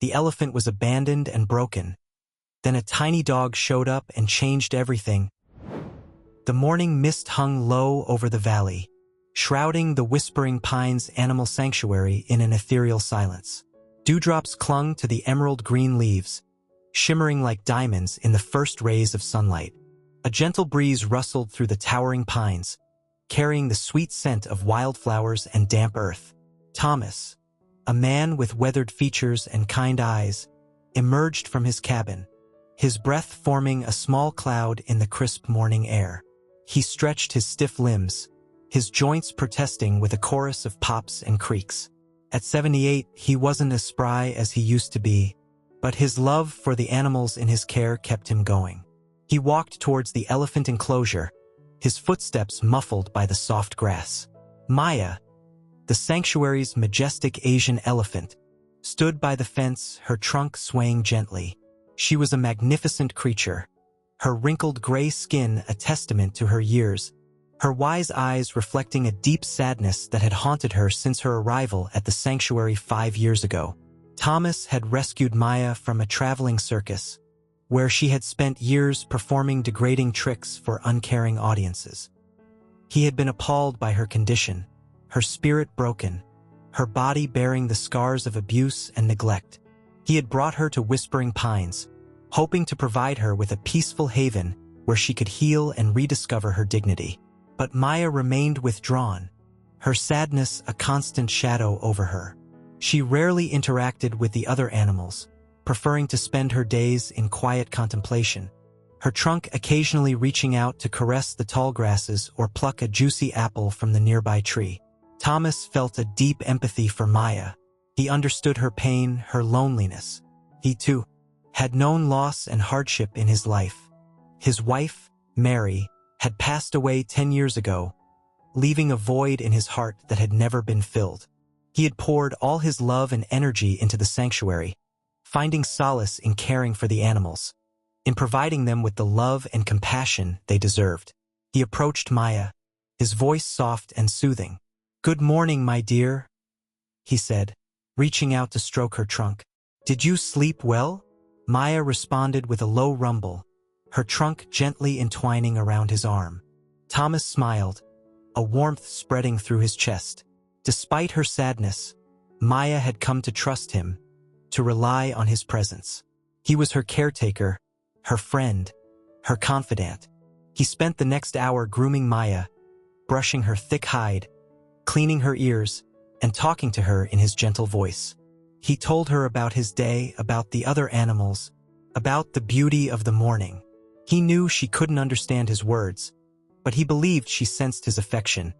The elephant was abandoned and broken. Then a tiny dog showed up and changed everything. The morning mist hung low over the valley, shrouding the Whispering Pines Animal Sanctuary in an ethereal silence. Dewdrops clung to the emerald green leaves, shimmering like diamonds in the first rays of sunlight. A gentle breeze rustled through the towering pines, carrying the sweet scent of wildflowers and damp earth. Thomas, a man with weathered features and kind eyes, emerged from his cabin, his breath forming a small cloud in the crisp morning air. He stretched his stiff limbs, his joints protesting with a chorus of pops and creaks. At 78, he wasn't as spry as he used to be, but his love for the animals in his care kept him going. He walked towards the elephant enclosure, his footsteps muffled by the soft grass. Maya, the sanctuary's majestic Asian elephant, stood by the fence, her trunk swaying gently. She was a magnificent creature, her wrinkled gray skin a testament to her years, her wise eyes reflecting a deep sadness that had haunted her since her arrival at the sanctuary 5 years ago. Thomas had rescued Maya from a traveling circus, where she had spent years performing degrading tricks for uncaring audiences. He had been appalled by her condition, her spirit broken, her body bearing the scars of abuse and neglect. He had brought her to Whispering Pines, hoping to provide her with a peaceful haven where she could heal and rediscover her dignity. But Maya remained withdrawn, her sadness a constant shadow over her. She rarely interacted with the other animals, preferring to spend her days in quiet contemplation, her trunk occasionally reaching out to caress the tall grasses or pluck a juicy apple from the nearby tree. Thomas felt a deep empathy for Maya. He understood her pain, her loneliness. He, too, had known loss and hardship in his life. His wife, Mary, had passed away 10 years ago, leaving a void in his heart that had never been filled. He had poured all his love and energy into the sanctuary, finding solace in caring for the animals, in providing them with the love and compassion they deserved. He approached Maya, his voice soft and soothing. "Good morning, my dear," he said, reaching out to stroke her trunk. "Did you sleep well?" Maya responded with a low rumble, her trunk gently entwining around his arm. Thomas smiled, a warmth spreading through his chest. Despite her sadness, Maya had come to trust him, to rely on his presence. He was her caretaker, her friend, her confidant. He spent the next hour grooming Maya, brushing her thick hide, cleaning her ears, and talking to her in his gentle voice. He told her about his day, about the other animals, about the beauty of the morning. He knew she couldn't understand his words, but he believed she sensed his affection,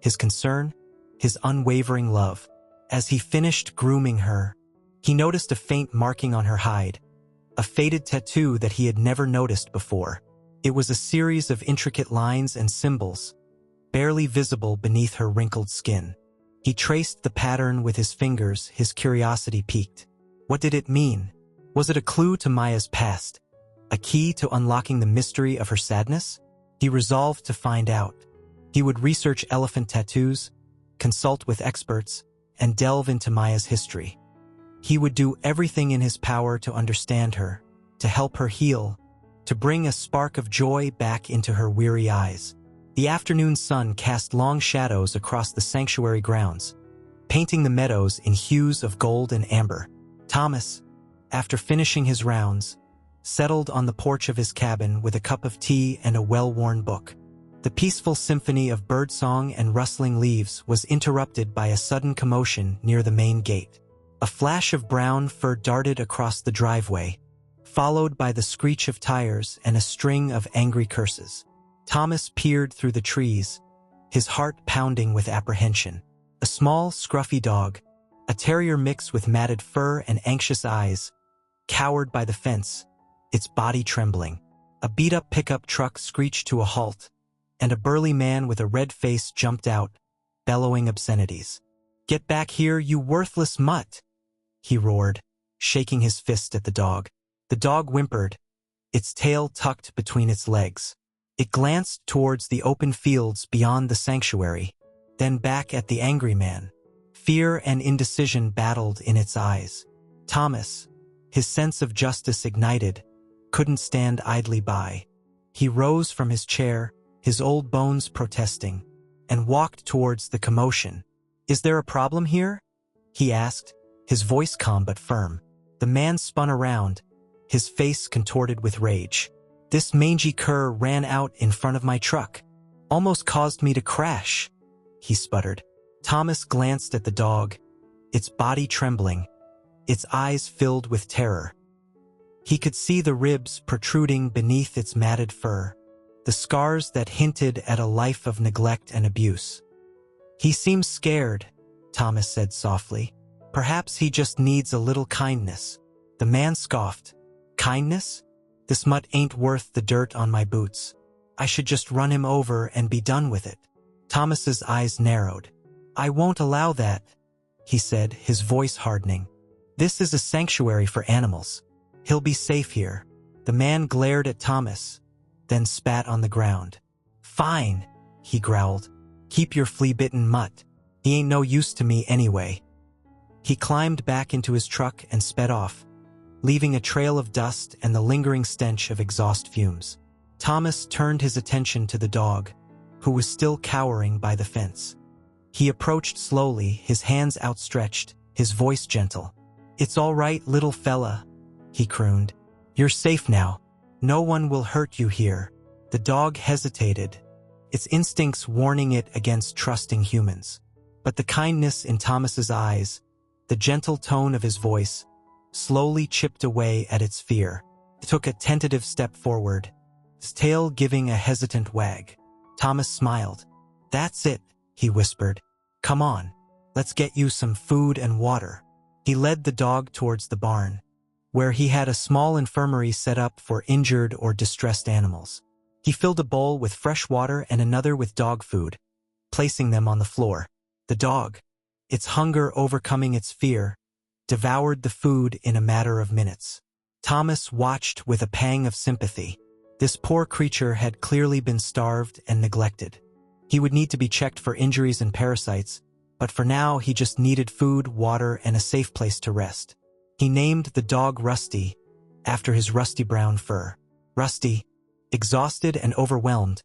his concern, his unwavering love. As he finished grooming her, he noticed a faint marking on her hide, a faded tattoo that he had never noticed before. It was a series of intricate lines and symbols, barely visible beneath her wrinkled skin. He traced the pattern with his fingers, his curiosity piqued. What did it mean? Was it a clue to Maya's past? A key to unlocking the mystery of her sadness? He resolved to find out. He would research elephant tattoos, consult with experts, and delve into Maya's history. He would do everything in his power to understand her, to help her heal, to bring a spark of joy back into her weary eyes. The afternoon sun cast long shadows across the sanctuary grounds, painting the meadows in hues of gold and amber. Thomas, after finishing his rounds, settled on the porch of his cabin with a cup of tea and a well-worn book. The peaceful symphony of birdsong and rustling leaves was interrupted by a sudden commotion near the main gate. A flash of brown fur darted across the driveway, followed by the screech of tires and a string of angry curses. Thomas peered through the trees, his heart pounding with apprehension. A small, scruffy dog, a terrier mix with matted fur and anxious eyes, cowered by the fence, its body trembling. A beat-up pickup truck screeched to a halt, and a burly man with a red face jumped out, bellowing obscenities. "Get back here, you worthless mutt!" he roared, shaking his fist at the dog. The dog whimpered, its tail tucked between its legs. It glanced towards the open fields beyond the sanctuary, then back at the angry man. Fear and indecision battled in its eyes. Thomas, his sense of justice ignited, couldn't stand idly by. He rose from his chair, his old bones protesting, and walked towards the commotion. "Is there a problem here?" he asked, his voice calm but firm. The man spun around, his face contorted with rage. "This mangy cur ran out in front of my truck. Almost caused me to crash," he sputtered. Thomas glanced at the dog, its body trembling, its eyes filled with terror. He could see the ribs protruding beneath its matted fur, the scars that hinted at a life of neglect and abuse. "He seems scared," Thomas said softly. "Perhaps he just needs a little kindness." The man scoffed. "Kindness? This mutt ain't worth the dirt on my boots. I should just run him over and be done with it." Thomas's eyes narrowed. "I won't allow that," he said, his voice hardening. "This is a sanctuary for animals. He'll be safe here." The man glared at Thomas, then spat on the ground. "Fine," he growled. "Keep your flea-bitten mutt. He ain't no use to me anyway." He climbed back into his truck and sped off, leaving a trail of dust and the lingering stench of exhaust fumes. Thomas turned his attention to the dog, who was still cowering by the fence. He approached slowly, his hands outstretched, his voice gentle. "It's all right, little fella," he crooned. "You're safe now. No one will hurt you here." The dog hesitated, its instincts warning it against trusting humans. But the kindness in Thomas's eyes, the gentle tone of his voice, slowly chipped away at its fear. It took a tentative step forward, his tail giving a hesitant wag. Thomas smiled. "That's it," he whispered. "Come on, let's get you some food and water." He led the dog towards the barn, where he had a small infirmary set up for injured or distressed animals. He filled a bowl with fresh water and another with dog food, placing them on the floor. The dog, its hunger overcoming its fear, devoured the food in a matter of minutes. Thomas watched with a pang of sympathy. This poor creature had clearly been starved and neglected. He would need to be checked for injuries and parasites, but for now he just needed food, water, and a safe place to rest. He named the dog Rusty, after his rusty brown fur. Rusty, exhausted and overwhelmed,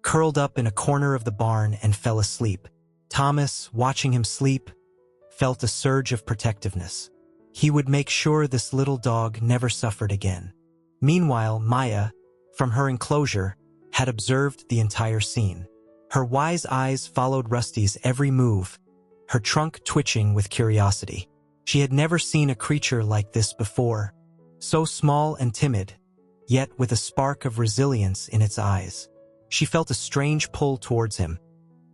curled up in a corner of the barn and fell asleep. Thomas, watching him sleep, felt a surge of protectiveness. He would make sure this little dog never suffered again. Meanwhile, Maya, from her enclosure, had observed the entire scene. Her wise eyes followed Rusty's every move, her trunk twitching with curiosity. She had never seen a creature like this before, so small and timid, yet with a spark of resilience in its eyes. She felt a strange pull towards him,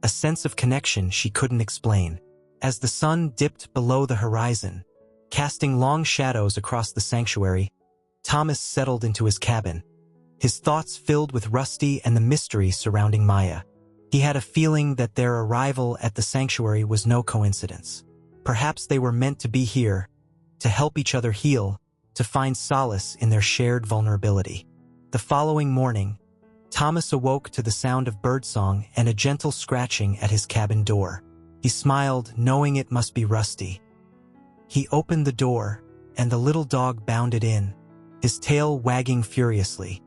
a sense of connection she couldn't explain. As the sun dipped below the horizon, casting long shadows across the sanctuary, Thomas settled into his cabin, his thoughts filled with Rusty and the mystery surrounding Maya. He had a feeling that their arrival at the sanctuary was no coincidence. Perhaps they were meant to be here, to help each other heal, to find solace in their shared vulnerability. The following morning, Thomas awoke to the sound of birdsong and a gentle scratching at his cabin door. He smiled, knowing it must be Rusty. He opened the door, and the little dog bounded in, his tail wagging furiously.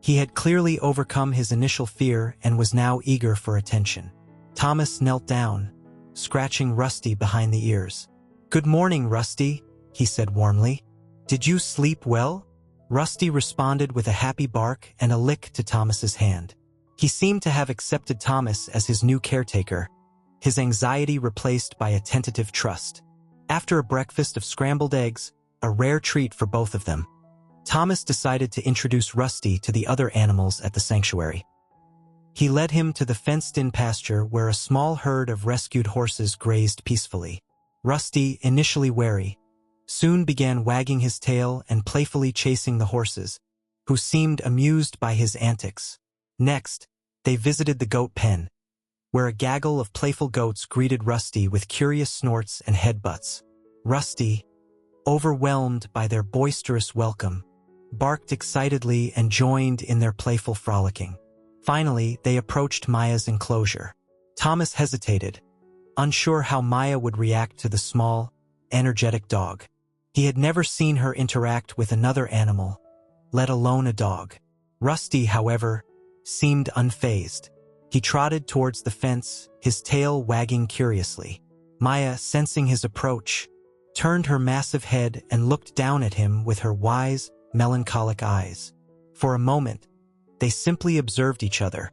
He had clearly overcome his initial fear and was now eager for attention. Thomas knelt down, scratching Rusty behind the ears. "Good morning, Rusty," he said warmly. "Did you sleep well?" Rusty responded with a happy bark and a lick to Thomas's hand. He seemed to have accepted Thomas as his new caretaker, his anxiety replaced by a tentative trust. After a breakfast of scrambled eggs, a rare treat for both of them, Thomas decided to introduce Rusty to the other animals at the sanctuary. He led him to the fenced-in pasture where a small herd of rescued horses grazed peacefully. Rusty, initially wary, soon began wagging his tail and playfully chasing the horses, who seemed amused by his antics. Next, they visited the goat pen, where a gaggle of playful goats greeted Rusty with curious snorts and headbutts. Rusty, overwhelmed by their boisterous welcome, barked excitedly and joined in their playful frolicking. Finally, they approached Maya's enclosure. Thomas hesitated, unsure how Maya would react to the small, energetic dog. He had never seen her interact with another animal, let alone a dog. Rusty, however, seemed unfazed. He trotted towards the fence, his tail wagging curiously. Maya, sensing his approach, turned her massive head and looked down at him with her wise, melancholic eyes. For a moment, they simply observed each other.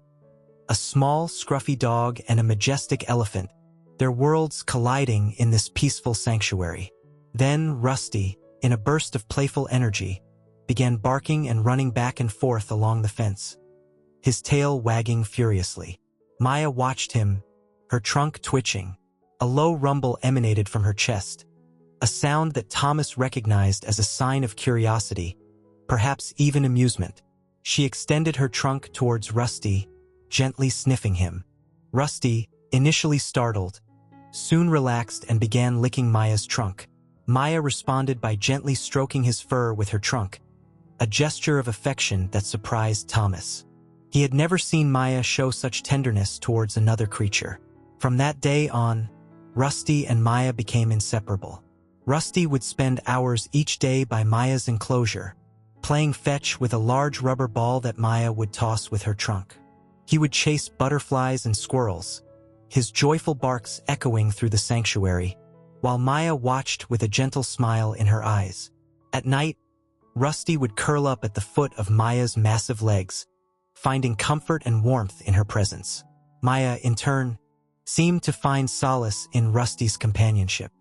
A small, scruffy dog and a majestic elephant, their worlds colliding in this peaceful sanctuary. Then Rusty, in a burst of playful energy, began barking and running back and forth along the fence, his tail wagging furiously. Maya watched him, her trunk twitching. A low rumble emanated from her chest, a sound that Thomas recognized as a sign of curiosity, perhaps even amusement. She extended her trunk towards Rusty, gently sniffing him. Rusty, initially startled, soon relaxed and began licking Maya's trunk. Maya responded by gently stroking his fur with her trunk, a gesture of affection that surprised Thomas. He had never seen Maya show such tenderness towards another creature. From that day on, Rusty and Maya became inseparable. Rusty would spend hours each day by Maya's enclosure, playing fetch with a large rubber ball that Maya would toss with her trunk. He would chase butterflies and squirrels, his joyful barks echoing through the sanctuary, while Maya watched with a gentle smile in her eyes. At night, Rusty would curl up at the foot of Maya's massive legs, finding comfort and warmth in her presence. Maya, in turn, seemed to find solace in Rusty's companionship.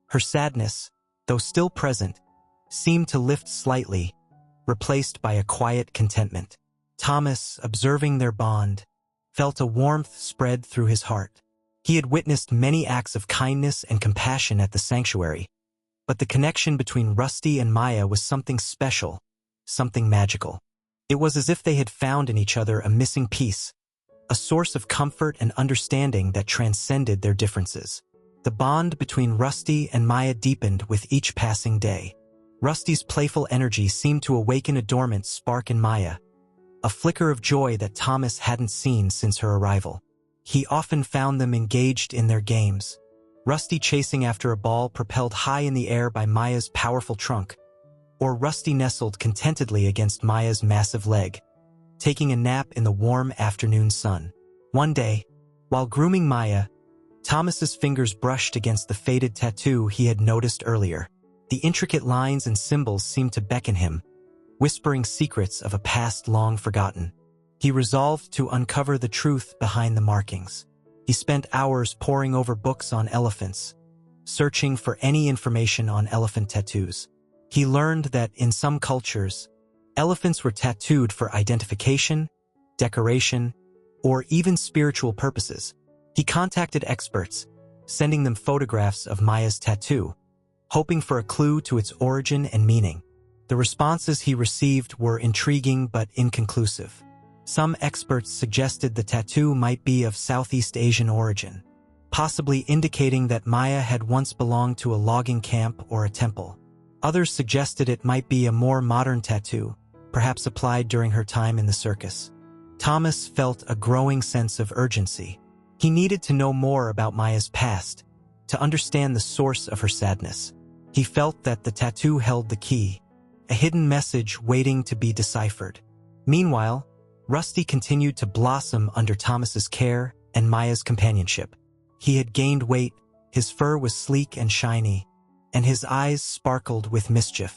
Her sadness, though still present, seemed to lift slightly, replaced by a quiet contentment. Thomas, observing their bond, felt a warmth spread through his heart. He had witnessed many acts of kindness and compassion at the sanctuary, but the connection between Rusty and Maya was something special, something magical. It was as if they had found in each other a missing piece, a source of comfort and understanding that transcended their differences. The bond between Rusty and Maya deepened with each passing day. Rusty's playful energy seemed to awaken a dormant spark in Maya, a flicker of joy that Thomas hadn't seen since her arrival. He often found them engaged in their games, Rusty chasing after a ball propelled high in the air by Maya's powerful trunk, or Rusty nestled contentedly against Maya's massive leg, taking a nap in the warm afternoon sun. One day, while grooming Maya, Thomas's fingers brushed against the faded tattoo he had noticed earlier. The intricate lines and symbols seemed to beckon him, whispering secrets of a past long forgotten. He resolved to uncover the truth behind the markings. He spent hours poring over books on elephants, searching for any information on elephant tattoos. He learned that in some cultures, elephants were tattooed for identification, decoration, or even spiritual purposes. He contacted experts, sending them photographs of Maya's tattoo, hoping for a clue to its origin and meaning. The responses he received were intriguing but inconclusive. Some experts suggested the tattoo might be of Southeast Asian origin, possibly indicating that Maya had once belonged to a logging camp or a temple. Others suggested it might be a more modern tattoo, perhaps applied during her time in the circus. Thomas felt a growing sense of urgency. He needed to know more about Maya's past, to understand the source of her sadness. He felt that the tattoo held the key, a hidden message waiting to be deciphered. Meanwhile, Rusty continued to blossom under Thomas's care and Maya's companionship. He had gained weight, his fur was sleek and shiny, and his eyes sparkled with mischief.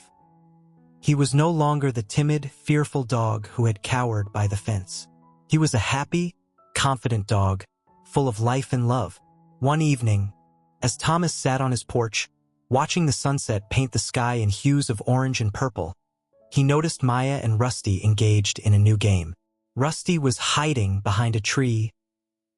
He was no longer the timid, fearful dog who had cowered by the fence. He was a happy, confident dog, full of life and love. One evening, as Thomas sat on his porch, watching the sunset paint the sky in hues of orange and purple, he noticed Maya and Rusty engaged in a new game. Rusty was hiding behind a tree,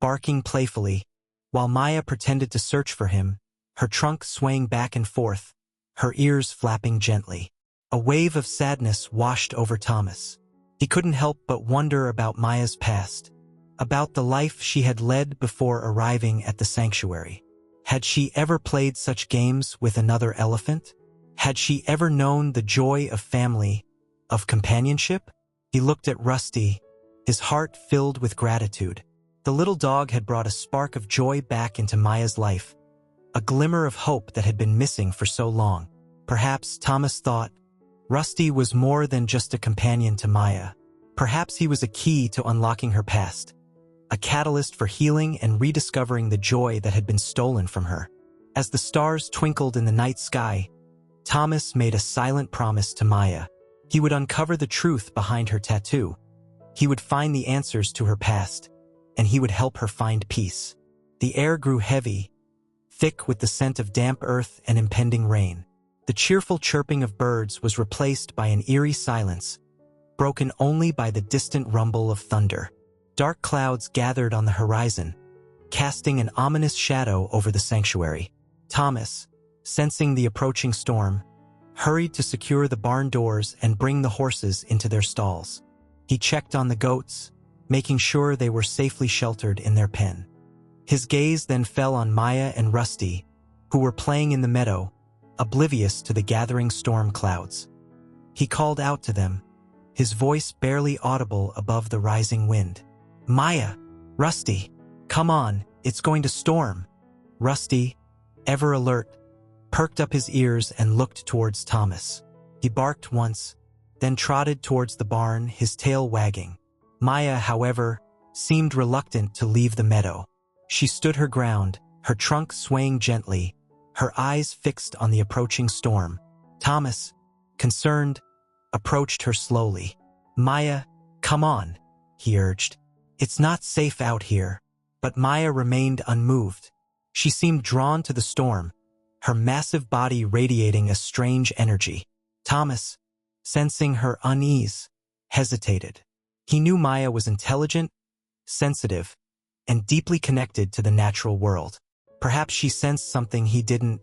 barking playfully, while Maya pretended to search for him, her trunk swaying back and forth, her ears flapping gently. A wave of sadness washed over Thomas. He couldn't help but wonder about Maya's past, about the life she had led before arriving at the sanctuary. Had she ever played such games with another elephant? Had she ever known the joy of family, of companionship? He looked at Rusty, his heart filled with gratitude. The little dog had brought a spark of joy back into Maya's life, a glimmer of hope that had been missing for so long. Perhaps, Thomas thought, Rusty was more than just a companion to Maya. Perhaps he was a key to unlocking her past, a catalyst for healing and rediscovering the joy that had been stolen from her. As the stars twinkled in the night sky, Thomas made a silent promise to Maya. He would uncover the truth behind her tattoo. He would find the answers to her past, and he would help her find peace. The air grew heavy, thick with the scent of damp earth and impending rain. The cheerful chirping of birds was replaced by an eerie silence, broken only by the distant rumble of thunder. Dark clouds gathered on the horizon, casting an ominous shadow over the sanctuary. Thomas, sensing the approaching storm, hurried to secure the barn doors and bring the horses into their stalls. He checked on the goats, making sure they were safely sheltered in their pen. His gaze then fell on Maya and Rusty, who were playing in the meadow, oblivious to the gathering storm clouds. He called out to them, his voice barely audible above the rising wind. "Maya, Rusty, come on, it's going to storm." Rusty, ever alert, perked up his ears and looked towards Thomas. He barked once, then trotted towards the barn, his tail wagging. Maya, however, seemed reluctant to leave the meadow. She stood her ground, her trunk swaying gently, her eyes fixed on the approaching storm. Thomas, concerned, approached her slowly. "Maya, come on," he urged. "It's not safe out here." But Maya remained unmoved. She seemed drawn to the storm, her massive body radiating a strange energy. Thomas, sensing her unease, hesitated. He knew Maya was intelligent, sensitive, and deeply connected to the natural world. Perhaps she sensed something he didn't,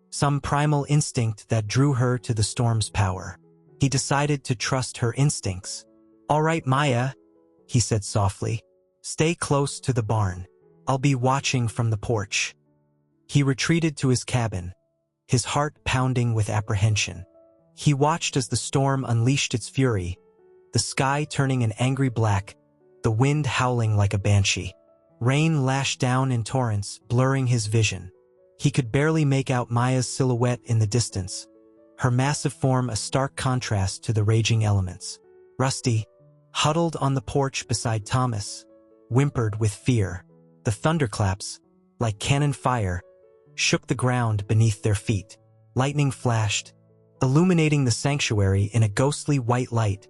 some primal instinct that drew her to the storm's power. He decided to trust her instincts. "All right, Maya," he said softly. "Stay close to the barn. I'll be watching from the porch." He retreated to his cabin, his heart pounding with apprehension. He watched as the storm unleashed its fury, the sky turning an angry black, the wind howling like a banshee. Rain lashed down in torrents, blurring his vision. He could barely make out Maya's silhouette in the distance, her massive form a stark contrast to the raging elements. Rusty, huddled on the porch beside Thomas, whimpered with fear. The thunderclaps, like cannon fire, shook the ground beneath their feet. Lightning flashed, illuminating the sanctuary in a ghostly white light,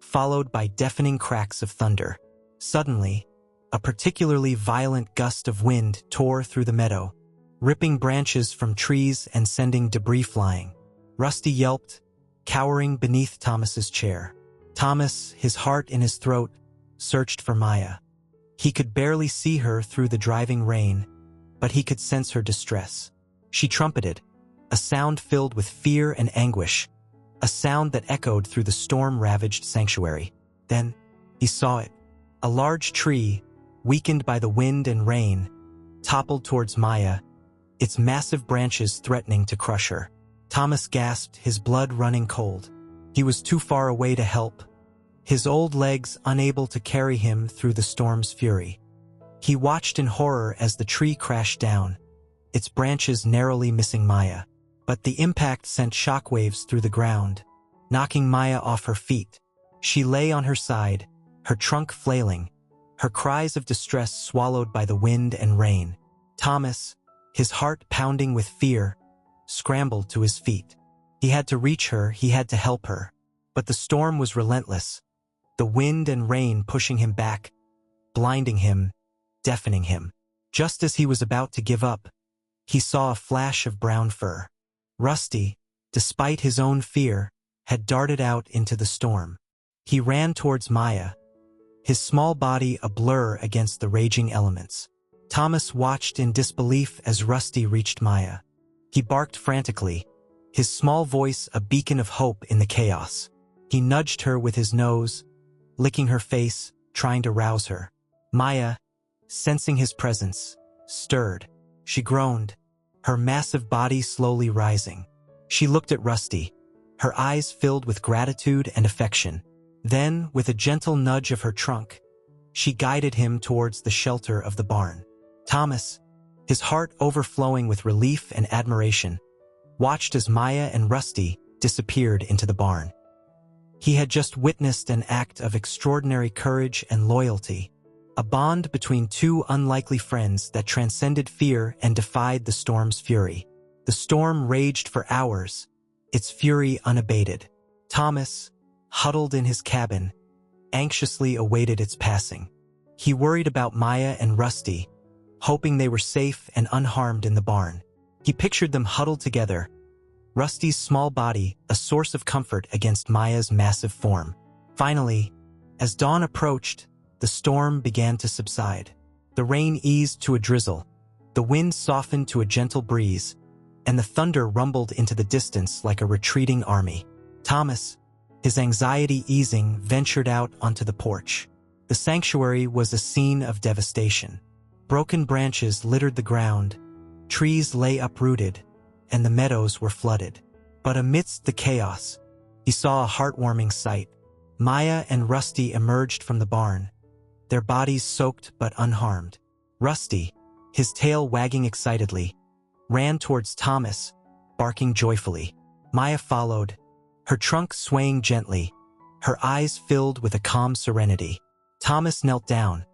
followed by deafening cracks of thunder. Suddenly, a particularly violent gust of wind tore through the meadow, ripping branches from trees and sending debris flying. Rusty yelped, cowering beneath Thomas's chair. Thomas, his heart in his throat, searched for Maya. He could barely see her through the driving rain, but he could sense her distress. She trumpeted, a sound filled with fear and anguish, a sound that echoed through the storm-ravaged sanctuary. Then, he saw it. A large tree, weakened by the wind and rain, toppled towards Maya, its massive branches threatening to crush her. Thomas gasped, his blood running cold. He was too far away to help, his old legs unable to carry him through the storm's fury. He watched in horror as the tree crashed down, its branches narrowly missing Maya. But the impact sent shockwaves through the ground, knocking Maya off her feet. She lay on her side, her trunk flailing, her cries of distress swallowed by the wind and rain. Thomas, his heart pounding with fear, scrambled to his feet. He had to reach her, he had to help her. But the storm was relentless, the wind and rain pushing him back, blinding him, deafening him. Just as he was about to give up, he saw a flash of brown fur. Rusty, despite his own fear, had darted out into the storm. He ran towards Maya, his small body a blur against the raging elements. Thomas watched in disbelief as Rusty reached Maya. He barked frantically, his small voice a beacon of hope in the chaos. He nudged her with his nose, licking her face, trying to rouse her. Maya, sensing his presence, stirred. She groaned, her massive body slowly rising. She looked at Rusty, her eyes filled with gratitude and affection. Then, with a gentle nudge of her trunk, she guided him towards the shelter of the barn. Thomas, his heart overflowing with relief and admiration, watched as Maya and Rusty disappeared into the barn. He had just witnessed an act of extraordinary courage and loyalty, a bond between two unlikely friends that transcended fear and defied the storm's fury. The storm raged for hours, its fury unabated. Thomas, huddled in his cabin, anxiously awaited its passing. He worried about Maya and Rusty, hoping they were safe and unharmed in the barn. He pictured them huddled together, Rusty's small body a source of comfort against Maya's massive form. Finally, as dawn approached, the storm began to subside. The rain eased to a drizzle, the wind softened to a gentle breeze, and the thunder rumbled into the distance like a retreating army. Thomas, his anxiety easing, ventured out onto the porch. The sanctuary was a scene of devastation. Broken branches littered the ground, trees lay uprooted, and the meadows were flooded. But amidst the chaos, he saw a heartwarming sight. Maya and Rusty emerged from the barn, their bodies soaked but unharmed. Rusty, his tail wagging excitedly, ran towards Thomas, barking joyfully. Maya followed, her trunk swaying gently, her eyes filled with a calm serenity. Thomas knelt down,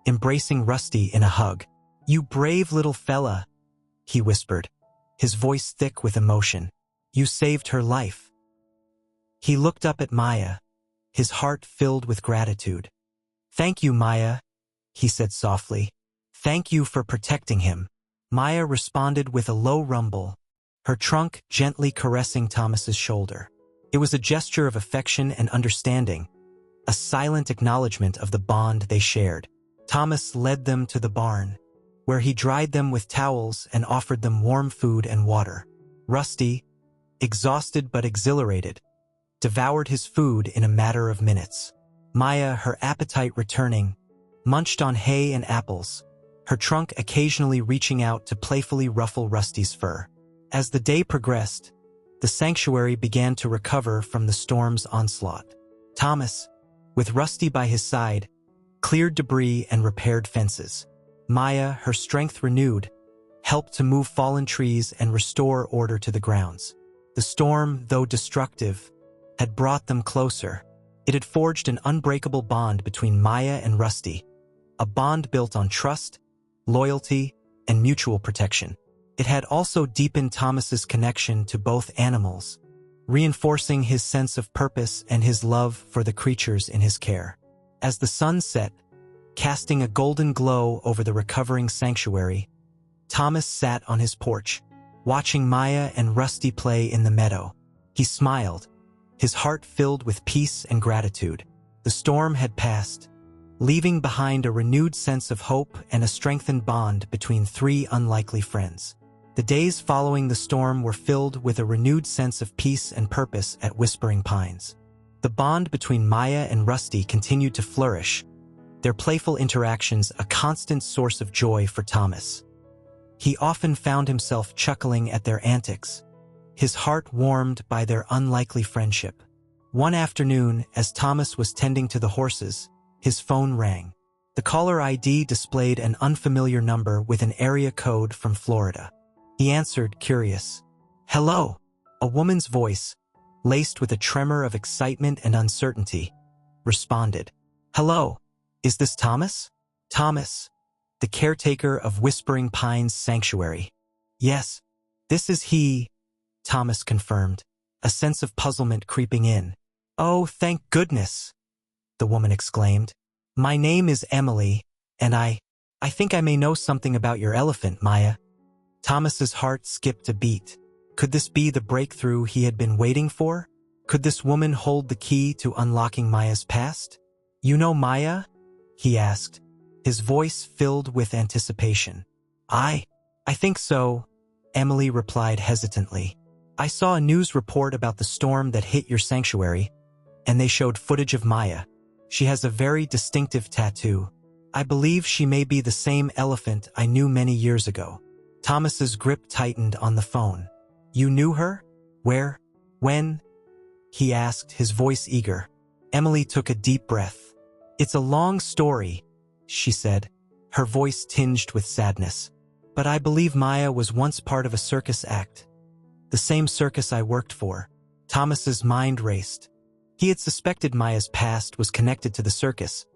embracing Rusty in a hug. "You brave little fella," he whispered, his voice thick with emotion. "You saved her life." He looked up at Maya, his heart filled with gratitude. "Thank you, Maya," he said softly. "Thank you for protecting him." Maya responded with a low rumble, her trunk gently caressing Thomas's shoulder. It was a gesture of affection and understanding, a silent acknowledgement of the bond they shared. Thomas led them to the barn, where he dried them with towels and offered them warm food and water. Rusty, exhausted but exhilarated, devoured his food in a matter of minutes. Maya, her appetite returning, munched on hay and apples, her trunk occasionally reaching out to playfully ruffle Rusty's fur. As the day progressed, the sanctuary began to recover from the storm's onslaught. Thomas, with Rusty by his side, cleared debris and repaired fences. Maya, her strength renewed, helped to move fallen trees and restore order to the grounds. The storm, though destructive, had brought them closer. It had forged an unbreakable bond between Maya and Rusty, a bond built on trust, loyalty, and mutual protection. It had also deepened Thomas's connection to both animals, reinforcing his sense of purpose and his love for the creatures in his care. As the sun set, casting a golden glow over the recovering sanctuary, Thomas sat on his porch, watching Maya and Rusty play in the meadow. He smiled, his heart filled with peace and gratitude. The storm had passed, leaving behind a renewed sense of hope and a strengthened bond between three unlikely friends. The days following the storm were filled with a renewed sense of peace and purpose at Whispering Pines. The bond between Maya and Rusty continued to flourish, their playful interactions a constant source of joy for Thomas. He often found himself chuckling at their antics, his heart warmed by their unlikely friendship. One afternoon, as Thomas was tending to the horses, his phone rang. The caller ID displayed an unfamiliar number with an area code from Florida. He answered, curious. "Hello," a woman's voice, laced with a tremor of excitement and uncertainty, responded. "Hello, is this Thomas?" "Thomas, the caretaker of Whispering Pines Sanctuary." "Yes, this is he," Thomas confirmed, a sense of puzzlement creeping in. "Oh, thank goodness," the woman exclaimed. "My name is Emily, and I think I may know something about your elephant, Maya." Thomas's heart skipped a beat. Could this be the breakthrough he had been waiting for? Could this woman hold the key to unlocking Maya's past? "You know Maya?" he asked, his voice filled with anticipation. I think so," Emily replied hesitantly. "I saw a news report about the storm that hit your sanctuary, and they showed footage of Maya. She has a very distinctive tattoo. I believe she may be the same elephant I knew many years ago." Thomas's grip tightened on the phone. "You knew her? Where? When?" he asked, his voice eager. Emily took a deep breath. "It's a long story," she said, her voice tinged with sadness. "But I believe Maya was once part of a circus act. The same circus I worked for. Thomas's mind raced. He had suspected Maya's past was connected to the circus,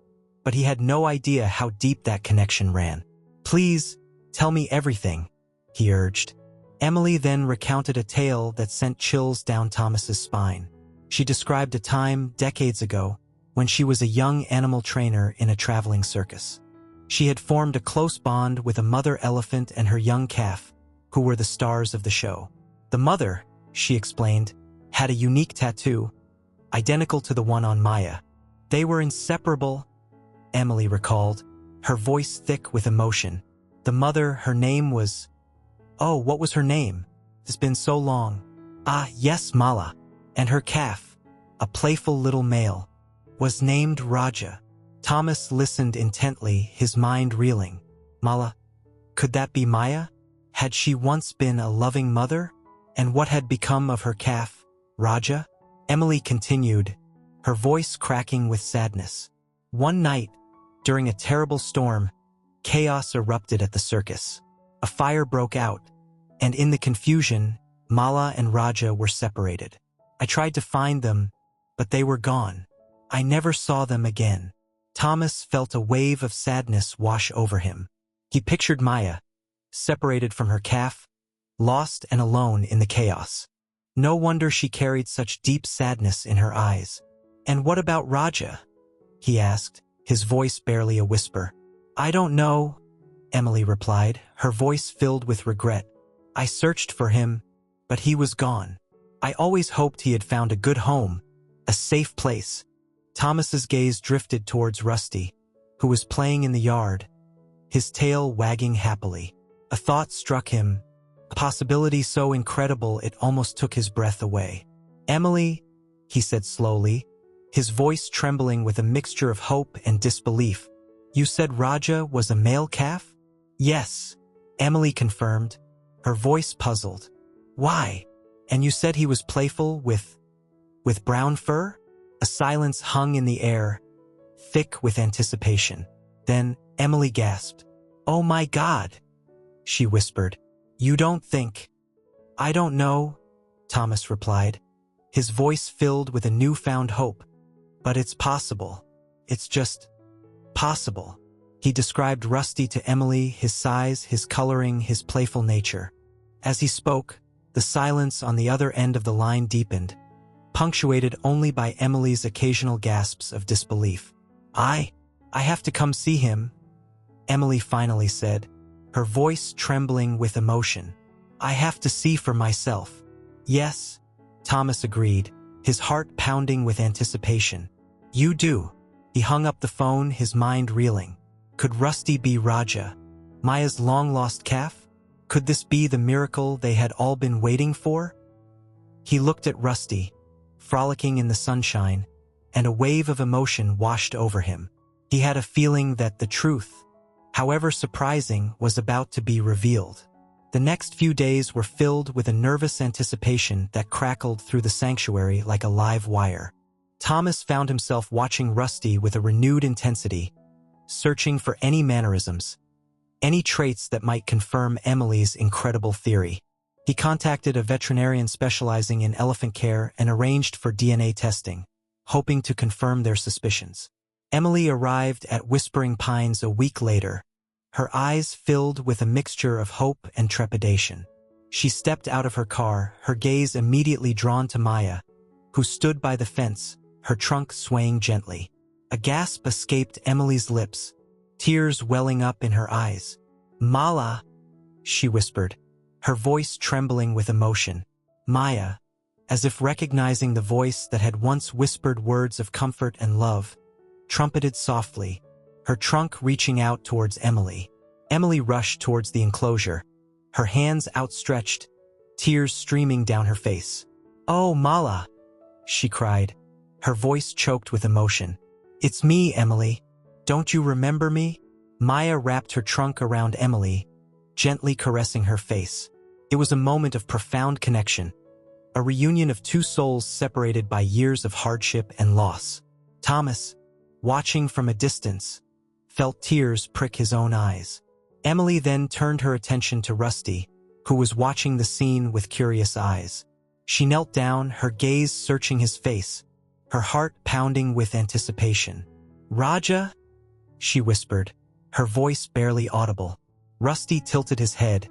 but he had no idea how deep that connection ran. Please, tell me everything, he urged. Emily then recounted a tale that sent chills down Thomas's spine. She described a time decades ago when she was a young animal trainer in a traveling circus. She had formed a close bond with a mother elephant and her young calf, who were the stars of the show. The mother, she explained, had a unique tattoo, identical to the one on Maya. They were inseparable, Emily recalled, her voice thick with emotion. The mother, her name was... Oh, what was her name? It's been so long. Ah, yes, Mala. And her calf, a playful little male, was named Raja. Thomas listened intently, his mind reeling. Mala, could that be Maya? Had she once been a loving mother? And what had become of her calf, Raja? Emily continued, her voice cracking with sadness. One night, during a terrible storm, chaos erupted at the circus. A fire broke out, and in the confusion, Mala and Raja were separated. I tried to find them, but they were gone. I never saw them again. Thomas felt a wave of sadness wash over him. He pictured Maya, separated from her calf, lost and alone in the chaos. No wonder she carried such deep sadness in her eyes. And what about Raja? He asked, his voice barely a whisper. I don't know, Emily replied, her voice filled with regret. I searched for him, but he was gone. I always hoped he had found a good home, a safe place. Thomas's gaze drifted towards Rusty, who was playing in the yard, his tail wagging happily. A thought struck him, a possibility so incredible it almost took his breath away. Emily, he said slowly, his voice trembling with a mixture of hope and disbelief. You said Raja was a male calf? Yes, Emily confirmed, her voice puzzled. Why? And you said he was playful with brown fur? A silence hung in the air, thick with anticipation. Then Emily gasped. Oh my God, she whispered. You don't think? I don't know, Thomas replied, his voice filled with a newfound hope. But it's possible. It's just possible. He described Rusty to Emily, his size, his coloring, his playful nature. As he spoke, the silence on the other end of the line deepened, punctuated only by Emily's occasional gasps of disbelief. I have to come see him, Emily finally said, her voice trembling with emotion. I have to see for myself. Yes, Thomas agreed, his heart pounding with anticipation. You do. He hung up the phone, his mind reeling. Could Rusty be Raja, Maya's long-lost calf? Could this be the miracle they had all been waiting for? He looked at Rusty, frolicking in the sunshine, and a wave of emotion washed over him. He had a feeling that the truth, however surprising, was about to be revealed. The next few days were filled with a nervous anticipation that crackled through the sanctuary like a live wire. Thomas found himself watching Rusty with a renewed intensity, searching for any mannerisms, any traits that might confirm Emily's incredible theory. He contacted a veterinarian specializing in elephant care and arranged for DNA testing, hoping to confirm their suspicions. Emily arrived at Whispering Pines a week later, her eyes filled with a mixture of hope and trepidation. She stepped out of her car, her gaze immediately drawn to Maya, who stood by the fence, her trunk swaying gently. A gasp escaped Emily's lips, tears welling up in her eyes. Mala, she whispered, her voice trembling with emotion. Maya, as if recognizing the voice that had once whispered words of comfort and love, trumpeted softly, her trunk reaching out towards Emily. Emily rushed towards the enclosure, her hands outstretched, tears streaming down her face. Oh, Mala, she cried, her voice choked with emotion. It's me, Emily. Don't you remember me? Maya wrapped her trunk around Emily, gently caressing her face. It was a moment of profound connection, a reunion of two souls separated by years of hardship and loss. Thomas, watching from a distance, felt tears prick his own eyes. Emily then turned her attention to Rusty, who was watching the scene with curious eyes. She knelt down, her gaze searching his face, her heart pounding with anticipation. "Raja?" she whispered, her voice barely audible. Rusty tilted his head,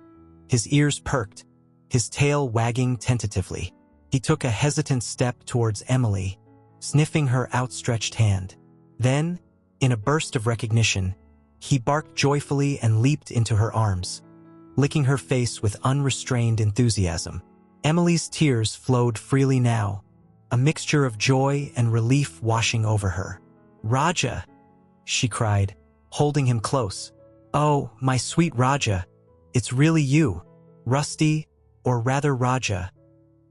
his ears perked, his tail wagging tentatively. He took a hesitant step towards Emily, sniffing her outstretched hand. Then, in a burst of recognition, he barked joyfully and leaped into her arms, licking her face with unrestrained enthusiasm. Emily's tears flowed freely now, a mixture of joy and relief washing over her. "Raja!" she cried, holding him close. "Oh, my sweet Raja, it's really you." Rusty, or rather Raja,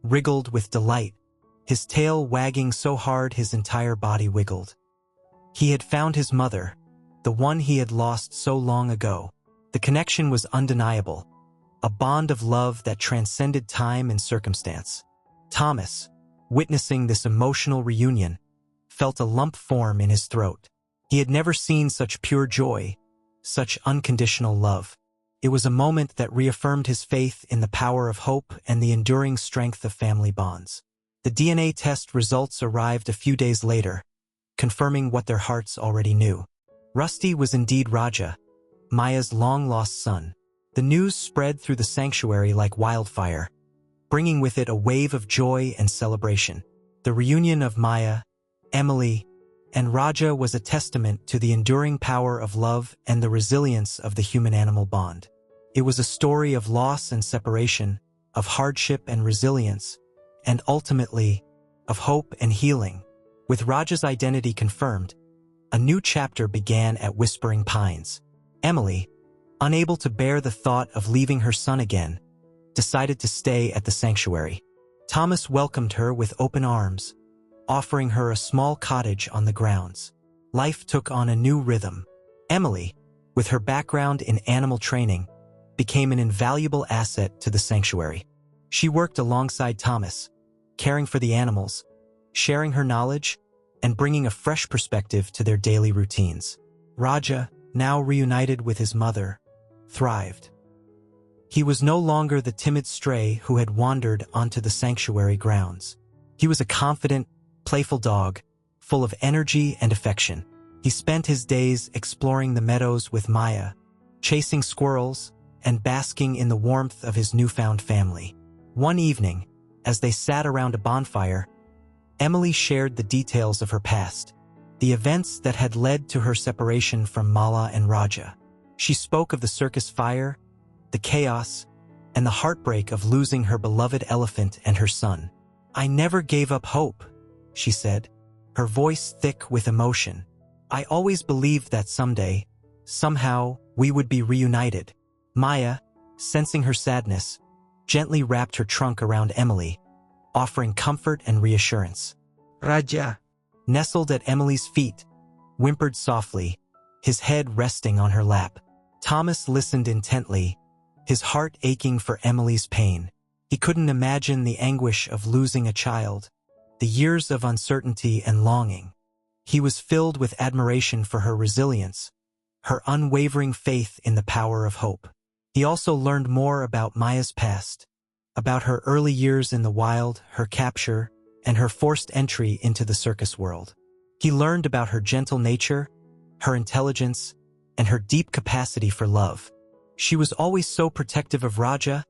wriggled with delight, his tail wagging so hard his entire body wiggled. He had found his mother, the one he had lost so long ago. The connection was undeniable, a bond of love that transcended time and circumstance. Thomas, witnessing this emotional reunion, felt a lump form in his throat. He had never seen such pure joy, such unconditional love. It was a moment that reaffirmed his faith in the power of hope and the enduring strength of family bonds. The DNA test results arrived a few days later, confirming what their hearts already knew. Rusty was indeed Raja, Maya's long-lost son. The news spread through the sanctuary like wildfire, bringing with it a wave of joy and celebration. The reunion of Maya, Emily, and Raja was a testament to the enduring power of love and the resilience of the human-animal bond. It was a story of loss and separation, of hardship and resilience, and ultimately, of hope and healing. With Raja's identity confirmed, a new chapter began at Whispering Pines. Emily, unable to bear the thought of leaving her son again, decided to stay at the sanctuary. Thomas welcomed her with open arms, offering her a small cottage on the grounds. Life took on a new rhythm. Emily, with her background in animal training, became an invaluable asset to the sanctuary. She worked alongside Thomas, caring for the animals, sharing her knowledge, and bringing a fresh perspective to their daily routines. Raja, now reunited with his mother, thrived. He was no longer the timid stray who had wandered onto the sanctuary grounds. He was a confident, playful dog, full of energy and affection. He spent his days exploring the meadows with Maya, chasing squirrels, and basking in the warmth of his newfound family. One evening, as they sat around a bonfire, Emily shared the details of her past, the events that had led to her separation from Mala and Raja. She spoke of the circus fire, the chaos, and the heartbreak of losing her beloved elephant and her son. "I never gave up hope," she said, her voice thick with emotion. "I always believed that someday, somehow, we would be reunited." Maya, sensing her sadness, gently wrapped her trunk around Emily, offering comfort and reassurance. Raja, nestled at Emily's feet, whimpered softly, his head resting on her lap. Thomas listened intently, his heart aching for Emily's pain. He couldn't imagine the anguish of losing a child, the years of uncertainty and longing. He was filled with admiration for her resilience, her unwavering faith in the power of hope. He also learned more about Maya's past, about her early years in the wild, her capture, and her forced entry into the circus world. He learned about her gentle nature, her intelligence, and her deep capacity for love. "She was always so protective of Raja,"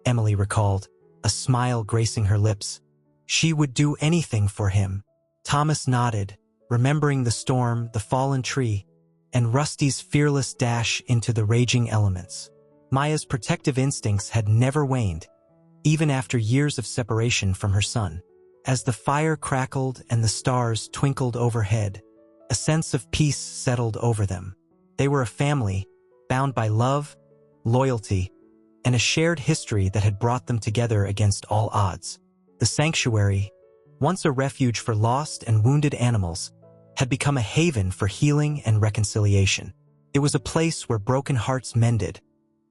Emily recalled, a smile gracing her lips. "She would do anything for him." Thomas nodded, remembering the storm, the fallen tree, and Rusty's fearless dash into the raging elements. Maya's protective instincts had never waned, even after years of separation from her son. As the fire crackled and the stars twinkled overhead, a sense of peace settled over them. They were a family, bound by love, loyalty, and a shared history that had brought them together against all odds. The sanctuary, once a refuge for lost and wounded animals, had become a haven for healing and reconciliation. It was a place where broken hearts mended,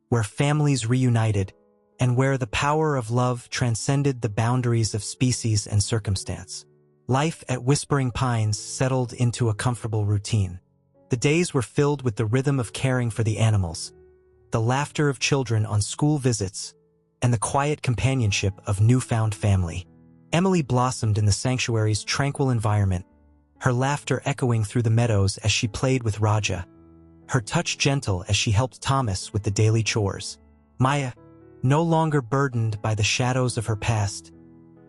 where families reunited, and where the power of love transcended the boundaries of species and circumstance. Life at Whispering Pines settled into a comfortable routine. The days were filled with the rhythm of caring for the animals, the laughter of children on school visits, and the quiet companionship of newfound family. Emily blossomed in the sanctuary's tranquil environment, her laughter echoing through the meadows as she played with Raja, her touch gentle as she helped Thomas with the daily chores. Maya, no longer burdened by the shadows of her past,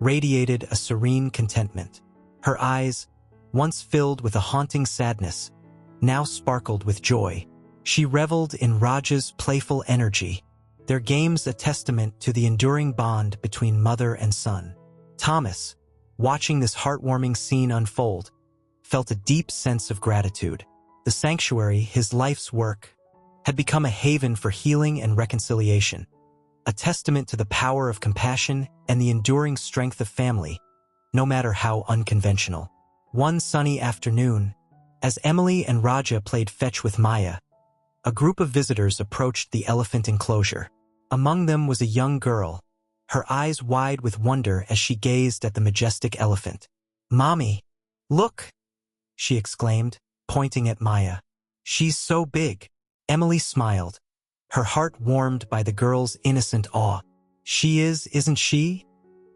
radiated a serene contentment. Her eyes, once filled with a haunting sadness, now sparkled with joy. She reveled in Raja's playful energy, their games a testament to the enduring bond between mother and son. Thomas, watching this heartwarming scene unfold, felt a deep sense of gratitude. The sanctuary, his life's work, had become a haven for healing and reconciliation, a testament to the power of compassion and the enduring strength of family, no matter how unconventional. One sunny afternoon, as Emily and Raja played fetch with Maya, a group of visitors approached the elephant enclosure. Among them was a young girl, her eyes wide with wonder as she gazed at the majestic elephant. "Mommy, look!" she exclaimed, pointing at Maya. "She's so big." Emily smiled, her heart warmed by the girl's innocent awe. "She is, isn't she?"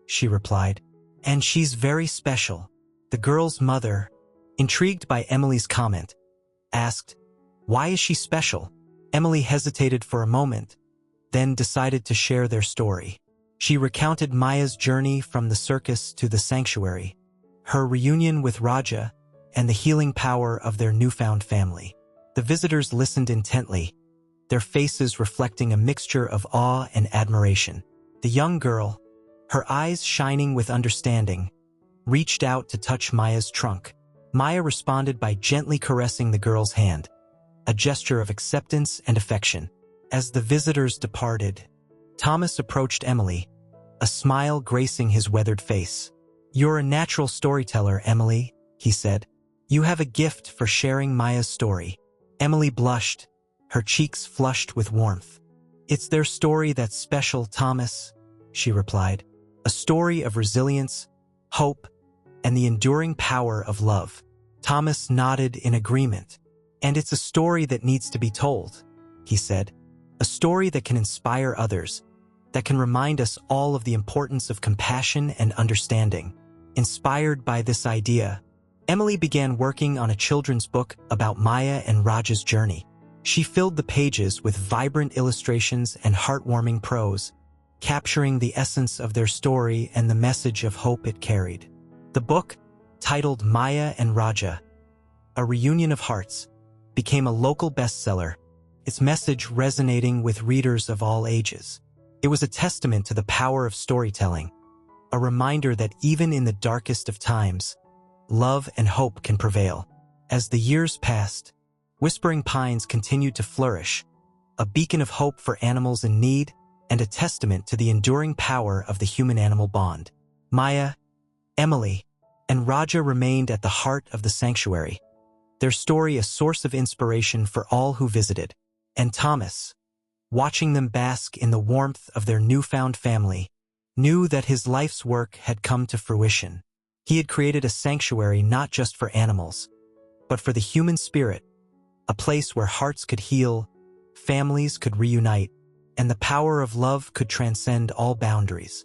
she replied. "And she's very special." The girl's mother, intrigued by Emily's comment, asked, "Why is she special?" Emily hesitated for a moment, then decided to share their story. She recounted Maya's journey from the circus to the sanctuary, her reunion with Raja, and the healing power of their newfound family. The visitors listened intently, their faces reflecting a mixture of awe and admiration. The young girl, her eyes shining with understanding, reached out to touch Maya's trunk. Maya responded by gently caressing the girl's hand, a gesture of acceptance and affection. As the visitors departed, Thomas approached Emily, a smile gracing his weathered face. "You're a natural storyteller, Emily," he said. "You have a gift for sharing Maya's story." Emily blushed, her cheeks flushed with warmth. "It's their story that's special, Thomas," she replied. "A story of resilience, hope, and the enduring power of love." Thomas nodded in agreement. "And it's a story that needs to be told," he said. "A story that can inspire others, that can remind us all of the importance of compassion and understanding." Inspired by this idea, Emily began working on a children's book about Maya and Raja's journey. She filled the pages with vibrant illustrations and heartwarming prose, capturing the essence of their story and the message of hope it carried. The book, titled Maya and Raja, A Reunion of Hearts, became a local bestseller, its message resonating with readers of all ages. It was a testament to the power of storytelling, a reminder that even in the darkest of times, love and hope can prevail. As the years passed, Whispering Pines continued to flourish, a beacon of hope for animals in need and a testament to the enduring power of the human-animal bond. Maya, Emily, and Raja remained at the heart of the sanctuary, their story a source of inspiration for all who visited. And Thomas, watching them bask in the warmth of their newfound family, knew that his life's work had come to fruition. He had created a sanctuary not just for animals, but for the human spirit, a place where hearts could heal, families could reunite, and the power of love could transcend all boundaries.